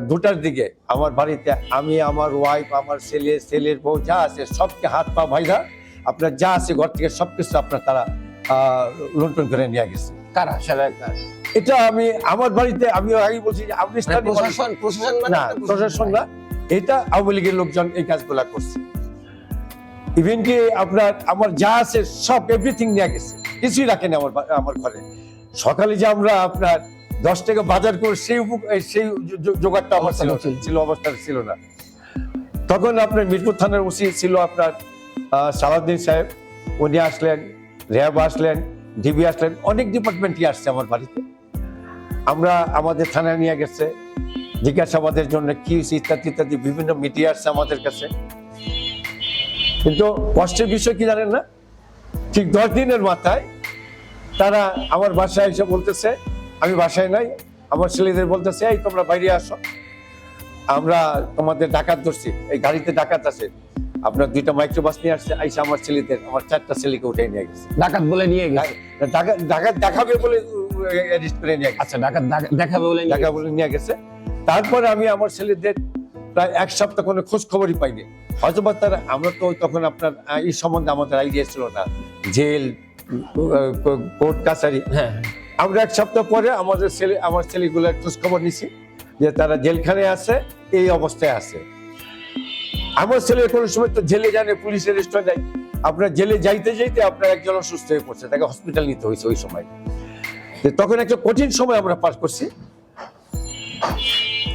দুটার দিকে আমার বাড়িতে আমি, আমার ওয়াইফ, আমার ছেলের বউ যা আছে সবকে হাত পা ভাইরা আপনার যা আছে ঘর থেকে সবকিছু আপনার তারা লুণ্ঠন করে নিয়ে গেছে। কারা সেটা এটা আমি আমার বাড়িতে আমি আগে বলছি যে প্রশাসন না, প্রশাসন না, এটা আওয়ামী লীগের লোকজন এই কাজগুলা করছে। ইভেন কি আপনার আমার যা আছে সব এভরিথিং নিয়ে গেছে, কিছুই রাখেনি আমার ঘরে। সকালে যে আমরা আপনার 10 টাকা বাজার করে সেই জোগাড়টা আমার অবস্থা ছিল না। তখন আপনার মিরপুর থানার ওসি ছিল আপনার সালাউদ্দিন সাহেব, উনি আসলেন, র্যাব আসলেন, ডিবি আসলেন, অনেক ডিপার্টমেন্টই আসছে আমার বাড়িতে। আমরা আমাদের থানায় নিয়ে গেছে জিজ্ঞাসাবাদের জন্য কি ইত্যাদি ইত্যাদি, বিভিন্ন মিডিয়া আসছে আমাদের কাছে। কিন্তু কষ্টের বিষয় কি জানেন না, ঠিক 10 দিনের মাথায় তারা আমার বাসায় এসে বলতেছে আমি বাসায় নাই, আমার ছেলেদের বলতেছে এই তোমরা বাইরে আসো, আমরা তোমাদের ডাকাত ধরছি, এই গাড়িতে ডাকাত আছে। আপনার 2টা মাইক্রোবাস নিয়ে আসছে, আইসা আমার ছেলেদের, আমার 4টা ছেলেকে উঠে নিয়ে গেছে। ডাকাত বলে নিয়ে গেছে, ডাকাত দেখাবে বলে অ্যারেস্ট করে নিয়ে গেছে। আচ্ছা, ডাকাত দেখাবে বলে নিয়ে গেছে। তারপরে আমি আমার ছেলেদের প্রায় 1 সপ্তাহ কোনো খোঁজ খবরই পাইনি। হয়তো বা তারা, আমরা তো তখন আপনার এই সম্বন্ধে আমাদের আইডিয়া ছিল না, জেল, কোর্ট কাছারি। আমরা 1 সপ্তাহ পরে আমার ছেলেগুলোর খোঁজ খবর নিছি যে তারা জেলখানে আছে, এই অবস্থায় আছে। আমার ছেলে কোনো সময় তো জেলে জানে, পুলিশ অ্যারেস্ট হয়ে যায়। আপনার জেলে যাইতে যাইতে আপনার একজন অসুস্থ হয়ে পড়ছে, তাকে হসপিটাল নিতে হয়েছে ওই সময়। তখন একটা কঠিন সময় আমরা পার করছি।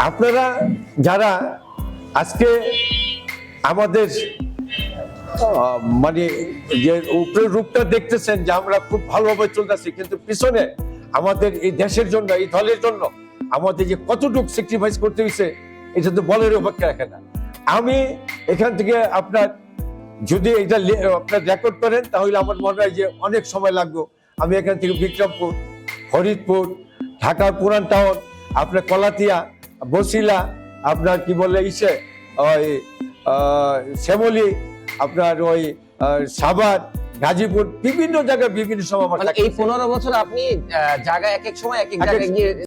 আপনারা যারা আজকে আমাদের মানে যে উপরের রূপটা দেখতেছেন যে আমরা খুব ভালোভাবে চলতেছি, কিন্তু পিছনে আমাদের এই দেশের জন্য, এই দলের জন্য আমাদের যে কতটুকু স্যাক্রিফাইস করতে হয়েছে, এটা তো বলের অপেক্ষা রাখে না। আমি এখান থেকে আপনার যদি এটা আপনার রেকর্ড করেন তাহলে আমার মনে হয় যে অনেক সময় লাগবে। আমি এখান থেকে বিক্রমপুর, ফরিদপুর, ঢাকার পুরান টাউন, আপনার কলাতিয়া, বসিলা, আপনার কি বলে ইসে ওই শ্যামলী, আপনার ওই সাভার, গাজীপুর, বিভিন্ন জায়গায় বিভিন্ন সময় আমার। এই 15 বছর আপনি জায়গা এক এক সময় এক এক জায়গায় গিয়ে